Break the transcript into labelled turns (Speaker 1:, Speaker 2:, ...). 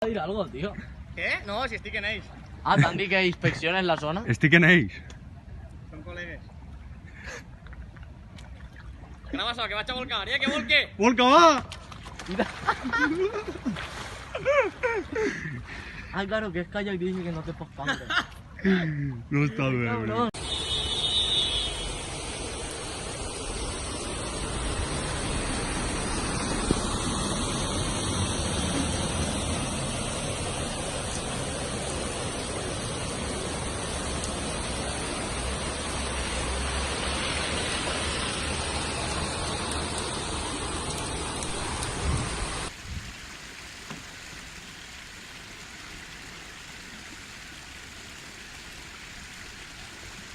Speaker 1: a decir algo, tío.
Speaker 2: Què? No, si estic en ells.
Speaker 1: Ah, t'han dit que inspecciones la zona?
Speaker 3: Estic en ells.
Speaker 2: Són col·legues. Què n'ha passat? Que vaig a volcar, que volque!
Speaker 3: Volca, va!
Speaker 1: Ah, claro, que es kayak dice que no te puedes cambiar.
Speaker 3: No està bé.
Speaker 1: Cabrón.